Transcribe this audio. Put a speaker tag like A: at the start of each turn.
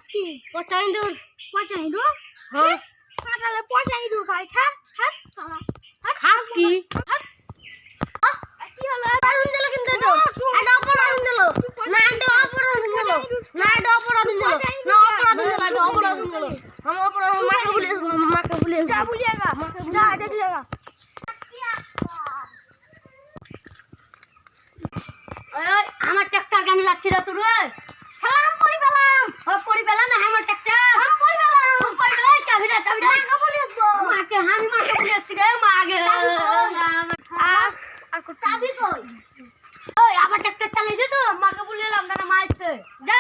A: কি পচা ইঁদুর হ্যাঁ কাটালে পচা ইঁদুর খায় খা খা খাওয়া খাস কি কি হলো আগুন দিল কিন্তু এটা অপরাধ দিল না এটা অপরাধ দিল না এটা অপরাধ দিল না অপরাধ দিল এটা অপরাধ দিল हम অপরাধ মাকে পুলিশ যা বলিয়েগা যা এটা দিয়েগা ওই আমার ট্রাক্টর গানি লাগছে রে তোর সালাম পরি পেলাম না আমার ট্রাক্টর আমি পরি পেলাম চাবি দে মাকে পুলিশ মাকে আমি মাকে পুলিশ রে মাগে আর কো চাবি কই ওই আমার ট্রাক্টর চালিয়েছে তো মাকে পুলিশলাম না মারছে যা